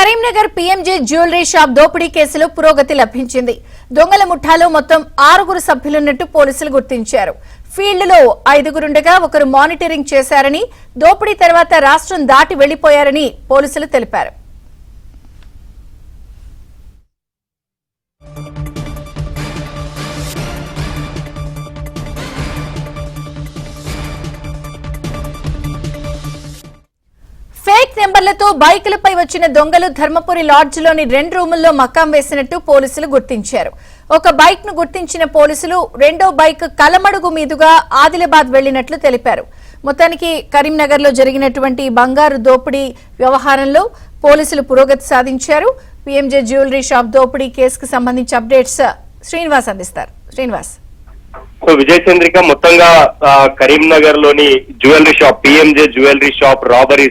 Karimnagar PMJ jewellery shop దోపిడీ కేసులో పురోగతి లభించింది. దొంగల ముఠాలో మొత్తం 6 సభ్యులున్నట్టు పోలీసులు గుర్తించారు. ఫీల్డ్ లో 5 ఒకరు మానిటరింగ్ చేశారని, దోపిడీ తర్వాత రాష్ట్రం దాటి వెళ్లిపోయారని పోలీసులు తెలిపారు. ఫేక్ నెంబర్లతో బైకులపై వచ్చిన దొంగలు ధర్మపురి లాడ్జిలోని 2 రూముల్లో మకాం వేసినట్టు పోలీసులు గుర్తించారు. ఒక బైక్ ను గుర్తించిన పోలీసులు రెండో బైక్ కలమడుగు మీదుగా ఆదిలాబాద్ వెళ్లినట్లు తెలిపారు. మొత్తానికి కరీంనగర్ లో జరిగినటువంటి బంగారు దోపిడీ వ్యవహారంలో పోలీసులు పురోగతి సాధించారు. పీఎంజే జ్యువెలరీ షాప్ దోపిడీ కేసుకు సంబంధించి అప్డేట్స్ శ్రీనివాస్ అందిస్తారు. శ్రీనివాస్. విజయ్ చంద్రిక, మొత్తంగా కరీంనగర్ లోని jewellery shop PMJ jewellery shop robbery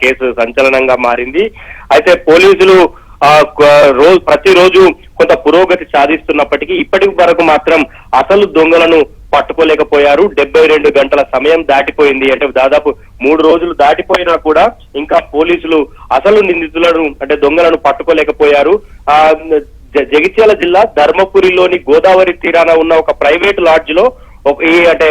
case సంచలనంగా మారింది. అయితే పోలీసులు ప్రతిరోజు కొంత పురోగతి సాధిస్తున్నప్పటికీ ఇప్పటి వరకు మాత్రం అసలు దొంగలను పట్టుకోలేకపోయారు. 72 గంటల సమయం దాటిపోయింది. అంటే దాదాపు 3 రోజులు దాటిపోయినా కూడా ఇంకా పోలీసులు అసలు నిందితులను అంటే దొంగలను పట్టుకోలేకపోయారు. జగిత్యాల జిల్లా ధర్మపురిలోని గోదావరి తీరాన ఉన్న ఒక ప్రైవేట్ లాడ్జ్ లో అంటే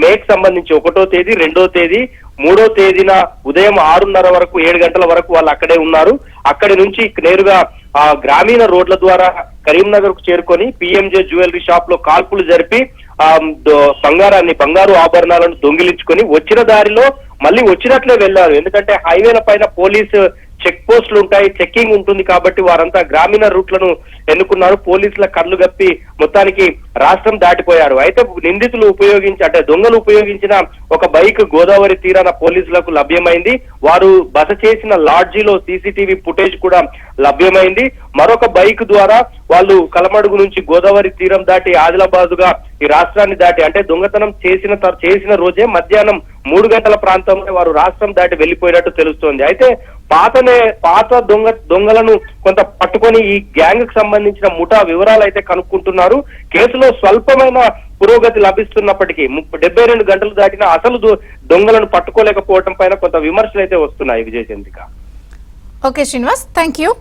మేకు సంబంధించి 1వ తేదీ, 2వ తేదీ, 3వ తేదీన ఉదయం 6:30 వరకు 7 గంటల వరకు వాళ్ళు అక్కడే ఉన్నారు. అక్కడి నుంచి నేరుగా గ్రామీణ రోడ్ల ద్వారా కరీంనగర్ కు చేరుకొని పీఎంజే జ్యువెలరీ షాప్ లో కాల్పులు జరిపి బంగారు ఆభరణాలను దొంగిలించుకొని వచ్చిన దారిలో మళ్ళీ వచ్చినట్లే వెళ్లారు. ఎందుకంటే హైవేల పైన పోలీసు చెక్ పోస్టులు ఉంటాయి, చెక్కింగ్ ఉంటుంది కాబట్టి వారంతా గ్రామీణ రూట్లను ఎన్నుకున్నారు. పోలీసుల కళ్ళు గప్పి మొత్తానికి రాష్ట్రం దాటిపోయారు. అయితే నిందితులు దొంగలు ఉపయోగించిన ఒక బైక్ గోదావరి తీరాన పోలీసులకు లభ్యమైంది. వారు బస చేసిన లాడ్జీలో సీసీటీవీ ఫుటేజ్ కూడా లభ్యమైంది. మరొక బైక్ ద్వారా వాళ్ళు కలమడుగు నుంచి గోదావరి తీరం దాటి ఆదిలాబాదుగా ఈ రాష్ట్రాన్ని దాటి అంటే దొంగతనం చేసిన రోజే మధ్యాహ్నం 3 గంటల ప్రాంతంలో వారు రాష్ట్రం దాటి వెళ్లిపోయినట్టు తెలుస్తోంది. అయితే పాత దొంగలను కొంత పట్టుకొని ఈ గ్యాంగ్ కు సంబంధించిన ముఠా వివరాలు అయితే కనుక్కుంటున్నారు. కేసులో స్వల్పమైన పురోగతి లభిస్తున్నప్పటికీ 72 గంటలు దాటిన అసలు దొంగలను పట్టుకోలేకపోవడం పైన కొంత విమర్శలు అయితే వస్తున్నాయి. Vijay Chandrika. Okay Srinivas, thank you.